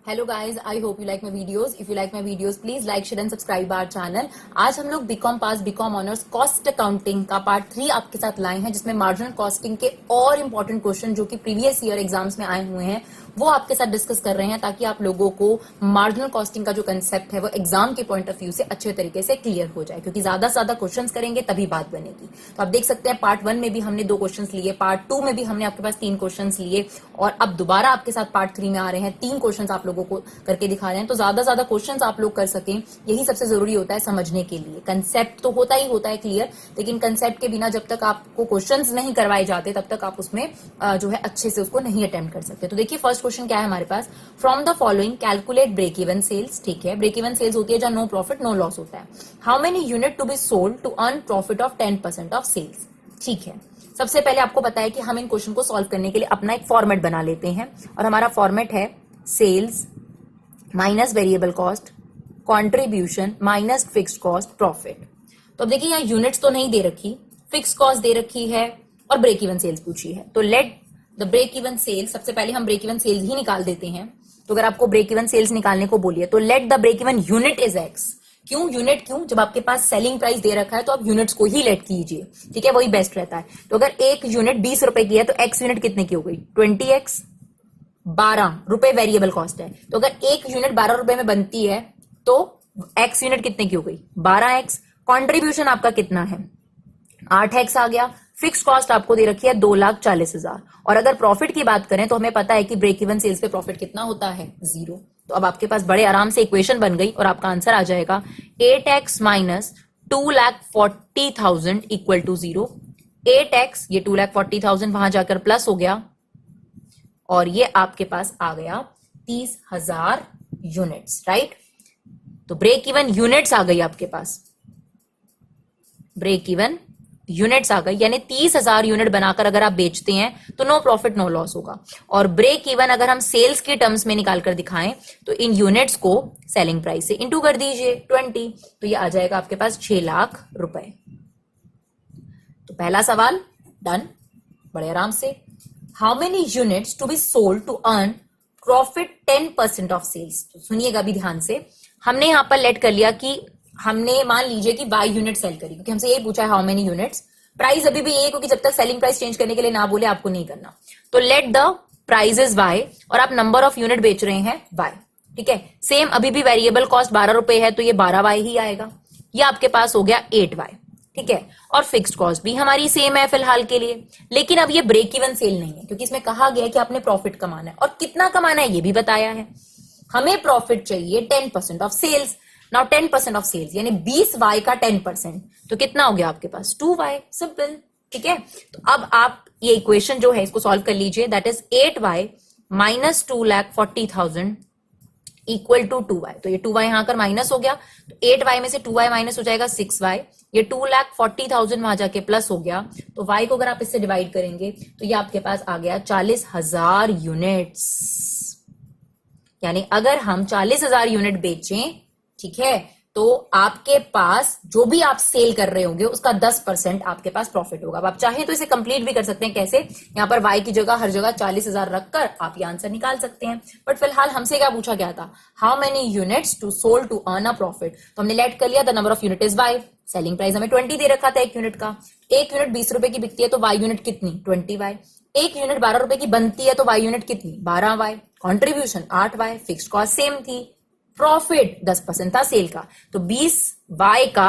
Hello guys, I hope you like my videos. If you like my videos please like share and subscribe our channel. आज हम लोग BCom pass BCom honours cost accounting का part 3 आपके साथ लाए हैं, जिसमें मार्जिनल कॉस्टिंग के और इंपॉर्टेंट क्वेश्चन जो कि प्रीवियस ईयर एग्जाम्स में आए हुए हैं वो आपके साथ डिस्कस कर रहे हैं, ताकि आप लोगों को मार्जिनल कॉस्टिंग का जो कंसेप्ट है वो एग्जाम के पॉइंट ऑफ व्यू से अच्छे तरीके से क्लियर हो जाए, क्योंकि ज्यादा से ज्यादा क्वेश्चंस करेंगे तभी बात बनेगी. तो आप देख सकते हैं पार्ट 1 में भी हमने 2 क्वेश्चंस लिए, पार्ट 2 में भी हमने आपके पास 3 क्वेश्चंस लिए, और अब दोबारा आपके साथ पार्ट 3 में आ रहे हैं 3 क्वेश्चंस आप लोगों को करके दिखा रहे हैं. तो ज्यादा ज्यादा क्वेश्चंस आप लोग कर सकें, यही सबसे जरूरी होता है समझने के लिए. कंसेप्ट तो होता ही होता है क्लियर, लेकिन कंसेप्ट के बिना जब तक आपको क्वेश्चंस नहीं करवाए जाते तब तक आप उसमें जो है अच्छे से उसको नहीं अटेम्प्ट कर सकते. तो देखिए फर्स्ट क्वेश्चन क्या है हमारे पास. From the following calculate break even sales. ठीक है, ब्रेक इवन सेल्स होती है जहां नो प्रॉफिट नो लॉस होता है. How many unit to be sold to earn profit of 10% of sales. ठीक है, सबसे पहले आपको पता है कि हम इन क्वेश्चन को सॉल्व करने के लिए अपना एक फॉर्मेट बना लेते हैं, और हमारा फॉर्मेट है sales minus variable cost contribution minus fixed cost profit. तो अब देखिए यहाँ यूनिट्स तो नहीं दे रखी, फिक्स कॉस्ट दे रखी है और ब्रेक इवन सेल्स पूछी है. तो let the break even sales, सबसे पहले हम ब्रेक इवन सेल्स ही निकाल देते हैं. तो अगर आपको ब्रेक इवन सेल्स निकालने को बोलिए तो let the break even unit is x. क्यों यूनिट? क्यों? जब आपके पास सेलिंग प्राइस दे रखा है तो आप यूनिट्स को ही लेट कीजिए. ठीक है, वही बेस्ट रहता है. तो अगर एक यूनिट 20 रुपए की है तो एक्स यूनिट कितने की हो गई? 20x. 12 रुपए वेरिएबल कॉस्ट है, तो अगर एक यूनिट 12 रुपए में बनती है तो एक्स यूनिट कितने की हो गई? 12x. कॉन्ट्रीब्यूशन आपका कितना है? 8x आ गया. फिक्स कॉस्ट आपको दे रखी है 2,40,000. और अगर प्रॉफिट की बात करें तो हमें पता है कि ब्रेक इवन सेल्स पे प्रॉफिट कितना होता है? 0. तो अब आपके पास बड़े आराम से इक्वेशन बन गई और आपका आंसर आ जाएगा 8x minus 2,40,000 equal to 0. 8x, ये 2,40,000 वहां जाकर प्लस हो गया और ये आपके पास आ गया 30,000 यूनिट्स. राइट, तो ब्रेक इवन यूनिट्स आ गई आपके पास, ब्रेक इवन यूनिट्स आ गई, यानी 30,000 यूनिट बनाकर अगर आप बेचते हैं तो नो प्रॉफिट नो लॉस होगा. और ब्रेक इवन अगर हम सेल्स के टर्म्स में निकाल कर दिखाएं तो इन यूनिट्स को सेलिंग प्राइस से इंटू कर दीजिए 20, तो ये आ जाएगा आपके पास 6 लाख रुपए. तो पहला सवाल डन बड़े आराम से. How many units to be sold to earn profit 10% of sales. तो सुनिएगा भी ध्यान से. हमने यहां पर लेट कर लिया कि हमने मान लीजिए कि बाय यूनिट सेल करी, क्योंकि हमसे ये पूछा है हाउ मेनी यूनिट्स. प्राइस अभी भी ये, क्योंकि जब तक सेलिंग प्राइस चेंज करने के लिए ना बोले आपको नहीं करना. तो let the price is y और आप नंबर ऑफ यूनिट बेच रहे हैं वाई. ठीक है, सेम अभी भी वेरिएबल कॉस्ट 12 रुपए है तो ये 12y ही आएगा. ये आपके पास हो गया 8y. ठीक है, और फिक्स्ड कॉस्ट भी हमारी सेम है फिलहाल के लिए. लेकिन अब ये ब्रेक इवन सेल नहीं है, क्योंकि इसमें कहा गया है कि आपने प्रॉफिट कमाना है, और कितना कमाना है ये भी बताया है. हमें प्रॉफिट चाहिए 10% of sales. Now 10% of sales यानी 20y का 10%, तो कितना हो गया आपके पास? 2y. सिंपल. ठीक है, तो अब आप ये इक्वेशन जो है इसको सॉल्व कर लीजिए. That is 8y minus 2,40,000 equal to 2y. तो ये 2y यहां कर माइनस हो गया, तो 8y में से 2y माइनस हो जाएगा 6y. ये 2,40,000 वहां जाके प्लस हो गया, तो y को अगर आप इससे डिवाइड करेंगे तो ये आपके पास आ गया 40,000 यूनिट्स. यानी अगर हम 40,000 यूनिट बेचें, ठीक है, तो आपके पास जो भी आप सेल कर रहे होंगे उसका 10% आपके पास प्रॉफिट होगा. अब आप चाहें तो इसे कंप्लीट भी कर सकते हैं. कैसे? यहां पर y की जगह हर जगह 40,000 रखकर आप ये आंसर निकाल सकते हैं. बट फिलहाल हमसे क्या पूछा गया था? How many units to sold to earn a profit. तो हमने लेट कर लिया the number of unit is y. Selling price हमें 20 दे रखा था एक यूनिट का. एक यूनिट 20 रुपए की बिकती है तो y यूनिट कितनी? 20y. एक यूनिट 12 रुपए की बनती है तो y यूनिट कितनी? 12y. Contribution 8y. Fixed cost same थी. प्रॉफिट 10% था सेल का, तो 20y का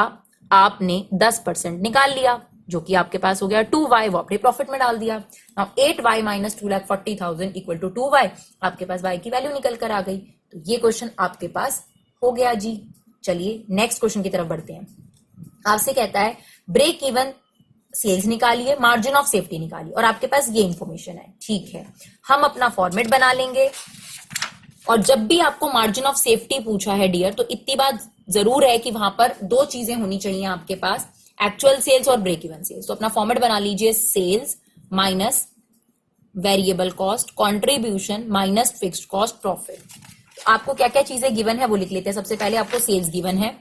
आपने 10% निकाल लिया, जो कि आपके पास हो गया 2y. वो आपने प्रॉफिट में डाल दिया. Now 8y minus 2,40,000 equal to 2y. आपके पास y की वैल्यू निकल कर आ गई. तो ये क्वेश्चन आपके पास हो गया जी. चलिए नेक्स्ट क्वेश्चन की तरफ बढ़ते हैं. आपसे कहता है ब्रेक इवन सेल्स निकालिए, मार्जिन ऑफ सेफ्टी निकालिए, और आपके पास ये इंफॉर्मेशन है. ठीक है, हम अपना फॉर्मेट बना लेंगे. और जब भी आपको मार्जिन ऑफ सेफ्टी पूछा है डियर, तो इतनी बात जरूर है कि वहां पर 2 चीजें होनी चाहिए आपके पास, एक्चुअल सेल्स और ब्रेक इवन सेल्स. तो अपना फॉर्मेट बना लीजिए sales minus variable cost contribution minus fixed cost profit. आपको क्या क्या चीजें गिवन है वो लिख लेते हैं. सबसे पहले आपको सेल्स गिवन है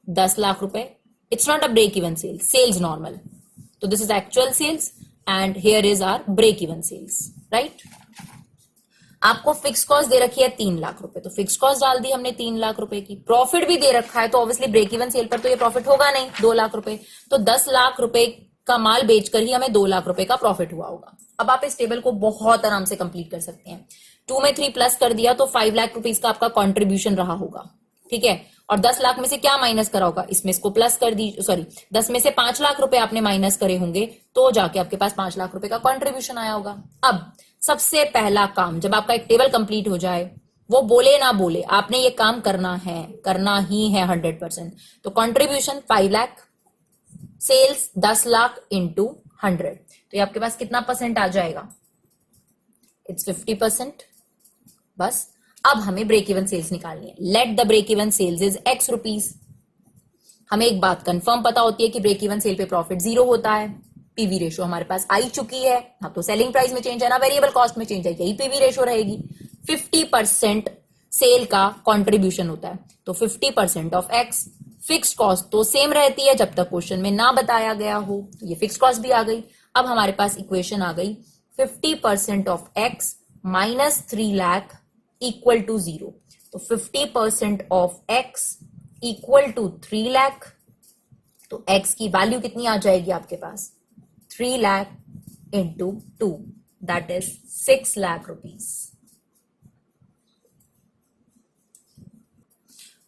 10 लाख रुपए. It's not a break even sales, sales normal. तो this is actual sales and here is our break even sales. Right, आपको फिक्स कॉस्ट दे रखी है 3 लाख रुपए, तो फिक्स कॉस्ट डाल दी हमने 3 लाख रुपए की। प्रॉफिट भी दे रखा है, तो ऑब्वियसली ब्रेक इवन सेल पर तो ये प्रॉफिट होगा नहीं, 2 लाख रुपए, तो 10 लाख रुपए का माल बेचकर ही हमें 2 लाख रुपए का प्रॉफिट हुआ होगा। अब आप इस टेबल को बहुत आराम से कंप्लीट कर सकते हैं। 2 में 3 प्लस कर दिया तो 5 लाख रुपीज का आपका कॉन्ट्रीब्यूशन रहा होगा, ठीक है। और 10 लाख में से क्या माइनस करा होगा, इसमें इसको प्लस कर दी, सॉरी 10 में से 5 लाख रुपए आपने माइनस करे होंगे, तो जाके आपके पास 5 लाख रुपए का कॉन्ट्रीब्यूशन आया होगा। अब सबसे पहला काम, जब आपका एक टेबल कंप्लीट हो जाए, वो बोले ना बोले, आपने ये काम करना है, करना ही है 100%। तो contribution 5 lakh, sales 10 lakh into 100, तो ये आपके पास कितना परसेंट आ जाएगा, इट्स 50%। बस अब हमें ब्रेक इवन सेल्स निकालनी है। Let the break even sales is x rupees. हमें एक बात कंफर्म पता होती है कि ब्रेक इवन सेल पे प्रॉफिट 0 होता है। पीवी रेशो हमारे पास आई चुकी है, ना तो सेलिंग प्राइस में चेंज है ना वेरिएबल कॉस्ट में चेंज है, यही पीवी रेशो रहेगी। 50% सेल का कंट्रीब्यूशन होता है, तो 50% ऑफ x। फिक्स्ड कॉस्ट तो सेम रहती है जब तक क्वेश्चन में ना बताया गया हो, तो ये फिक्स्ड कॉस्ट भी आ गई। अब हमारे पास इक्वेशन आ गई 50% of x minus 3 lakh equal to 0। तो 50% of x equal to 3 lakh, तो x की वैल्यू कितनी आ जाएगी आपके पास, 3 lakh into 2, that is 6 lakh rupees.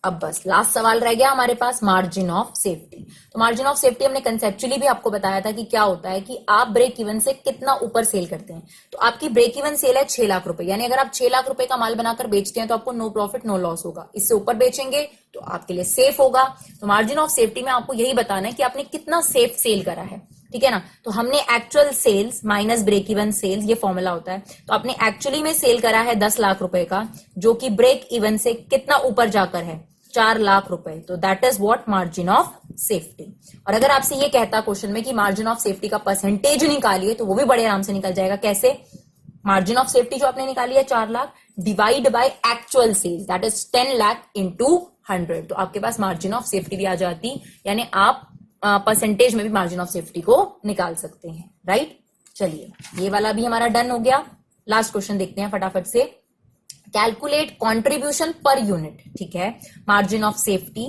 अब बस लास्ट सवाल रह गया हमारे पास, मार्जिन ऑफ सेफ्टी। तो मार्जिन ऑफ सेफ्टी हमने कंसेप्चुअली भी आपको बताया था कि क्या होता है कि आप ब्रेक इवन से कितना ऊपर सेल करते हैं। तो आपकी ब्रेक इवन सेल है 6 लाख रुपए, यानी अगर आप 6 लाख रुपए का माल बनाकर बेचते हैं तो आपको नो प्रॉफिट नो लॉस होगा। इससे ऊपर बेचेंगे तो आपके लिए सेफ होगा। तो मार्जिन ऑफ सेफ्टी में आपको यही बताना है कि आपने कितना सेफ सेल करा है, ठीक है ना। तो हमने actual sales minus break even sales, ये फॉर्मूला होता है। तो आपने एक्चुअली में सेल करा है 10 लाख रुपए का, जो कि ब्रेक इवन से कितना ऊपर जाकर है, 4 लाख रुपए, तो that is what margin of safety. और अगर आपसे ये कहता क्वेश्चन में कि मार्जिन ऑफ सेफ्टी का परसेंटेज निकालिए, तो वो भी बड़े आराम से निकल जाएगा। कैसे, मार्जिन ऑफ सेफ्टी जो आपने निकाली है 4 lakh divide by actual sales, that is 10 lakh into 100, तो आपके पास मार्जिन ऑफ सेफ्टी भी आ जाती, यानी आप परसेंटेज में भी मार्जिन ऑफ सेफ्टी को निकाल सकते हैं, राइट। चलिए ये वाला भी हमारा डन हो गया। लास्ट क्वेश्चन देखते हैं फटाफट से। कैलकुलेट कॉन्ट्रीब्यूशन पर यूनिट, ठीक है, margin of safety,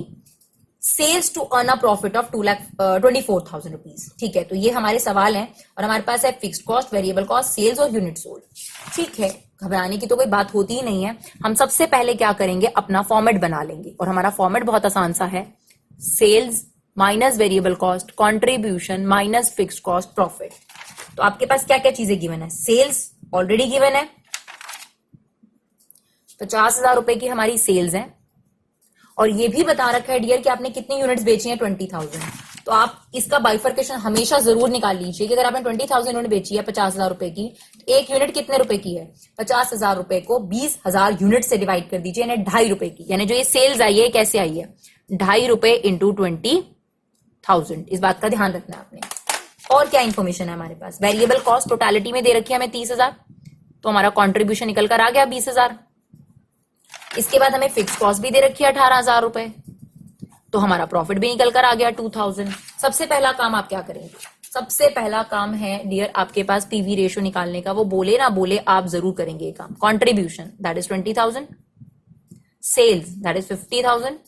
sales to earn a profit of 2,24,000 rupees, ठीक है। तो ये हमारे सवाल हैं और हमारे पास है fixed cost, variable cost, sales और यूनिट सोल्ड, ठीक है। घबराने की तो कोई बात होती ही नहीं है। हम सबसे पहले क्या करेंगे, अपना फॉर्मेट बना लेंगे, और हमारा फॉर्मेट बहुत आसान सा है, sales minus variable cost, contribution minus fixed cost, profit. तो आपके पास क्या क्या चीजें गिवन है, सेल्स ऑलरेडी गिवन है, 50,000 रुपए की हमारी सेल्स है, और ये भी बता रखा है डियर कि आपने कितनी यूनिट्स बेची हैं, 20,000। तो आप इसका बाइफर्केशन हमेशा जरूर निकाल लीजिए कि अगर आपने 20,000 यूनिट बेची है 50,000 रुपए की, तो एक यूनिट कितने रुपए की है, 50,000 रुपए को 20,000 यूनिट से डिवाइड कर दीजिए, यानी 2.5 रुपए की, यानी जो ये सेल्स आई है कैसे आई है, 2.5 रुपए इंटू 20,000। इस बात का ध्यान रखना है आपने। और क्या इंफॉर्मेशन है हमारे पास, वेरिएबल कॉस्ट टोटलिटी में दे रखी है हमें 30,000, तो हमारा कॉन्ट्रीब्यूशन निकल कर आ गया 20,000। इसके बाद हमें फिक्स कॉस्ट भी दे रखी है 18,000 रुपए, तो हमारा प्रॉफिट भी निकल कर आ गया 2,000। सबसे पहला काम आप क्या करेंगे, सबसे पहला काम है डियर आपके पास पीवी रेशो निकालने का, वो बोले ना बोले आप जरूर करेंगे ये काम। Contribution that is 20,000, sales that is 50,000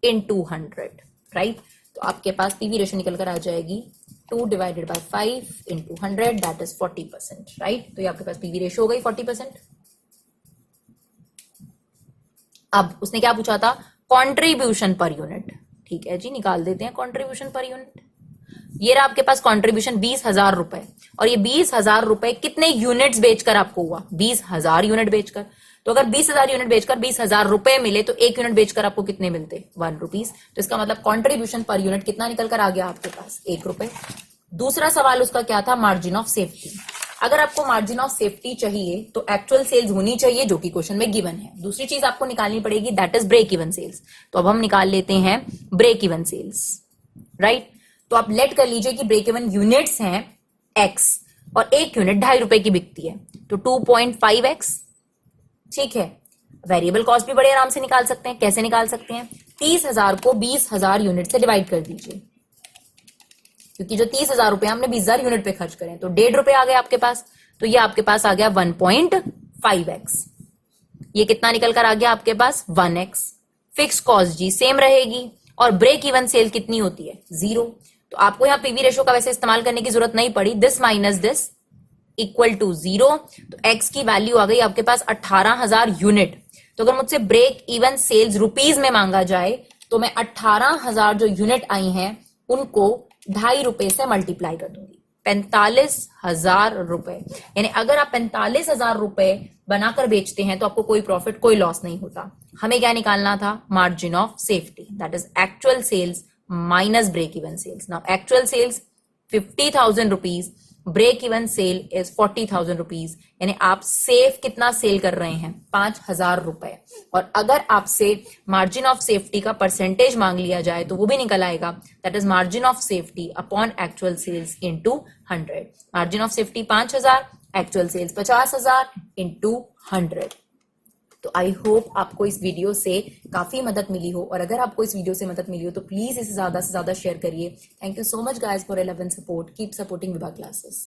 into 100, right. तो आपके पास पीवी रेशो निकल कर आ जाएगी 2 divided by 5 into 100, that is 40%, right. तो ये आपके पास पीवी रेशो हो गई 40%। अब उसने क्या पूछा था, कंट्रीब्यूशन पर यूनिट, ठीक है जी, निकाल देते हैं कंट्रीब्यूशन पर यूनिट। ये रहा आपके पास कंट्रीब्यूशन 20,000 रुपए, और ये 20,000 रुपए कितने यूनिट्स बेचकर आपको हुआ, 20,000 यूनिट बेचकर। तो अगर 20,000 यूनिट बेचकर 20,000 रुपए मिले, तो एक यूनिट बेचकर आपको कितने मिलते, 1 रुपीज। तो इसका मतलब कंट्रीब्यूशन पर यूनिट कितना निकल कर आ गया आपके पास, 1 रुपए। दूसरा सवाल उसका क्या था, मार्जिन ऑफ सेफ्टी। अगर आपको मार्जिन ऑफ सेफ्टी चाहिए तो एक्चुअल सेल्स होनी चाहिए, जो कि क्वेश्चन में गिवन है। दूसरी चीज आपको निकालनी पड़ेगी, that is break even sales. तो अब हम निकाल लेते हैं ब्रेक इवन सेल्स, राइट। तो आप लेट कर लीजिए कि ब्रेक इवन यूनिट्स हैं x, और एक यूनिट 2.5 रुपए की बिकती है, तो 2.5x, ठीक है। वेरिएबल कॉस्ट भी बड़े आराम से निकाल सकते हैं। कैसे निकाल सकते हैं, 30,000 को 20,000 यूनिट से डिवाइड कर दीजिए, क्योंकि जो 30,000 रुपए हमने 20,000 यूनिट पे खर्च करें, तो 1.5 रुपए आ गए आपके पास, तो ये आपके पास आ गया 1.5x, ये कितना निकल कर आ गया आपके पास 1x। फिक्स कॉस्ट जी सेम रहेगी और ब्रेक इवन सेल कितनी होती है 0। तो आपको यहाँ पीवी रेशो का वैसे इस्तेमाल करने की जरूरत नहीं पड़ी, this minus this equal to 0। तो x की वैल्यू आ गई आपके पास 18,000 यूनिट। तो अगर मुझसे ब्रेक इवन सेल्स रुपीज में मांगा जाए तो मैं 18,000 जो यूनिट आई हैं उनको 2.5 रुपए से मल्टीप्लाई कर दूंगी, 45,000 रुपए। यानी अगर आप 45,000 रुपए बनाकर बेचते हैं तो आपको कोई प्रॉफिट कोई लॉस नहीं होता। हमें क्या निकालना था, margin of safety, that is actual sales minus break even sales. Now actual sales 50,000 rupees, break even sale is 40,000 rupees, यानी आप सेफ कितना सेल कर रहे हैं 5,000 रुपए। और अगर आपसे मार्जिन ऑफ सेफ्टी का परसेंटेज मांग लिया जाए तो वो भी निकल आएगा, that is margin of safety upon actual sales into 100। Margin of safety 5,000, actual sales 50,000 into 100। तो आई होप आपको इस वीडियो से काफी मदद मिली हो, और अगर आपको इस वीडियो से मदद मिली हो तो प्लीज इसे ज्यादा से ज्यादा शेयर करिए। Thank you so much guys for 11 support, keep supporting Vibha classes.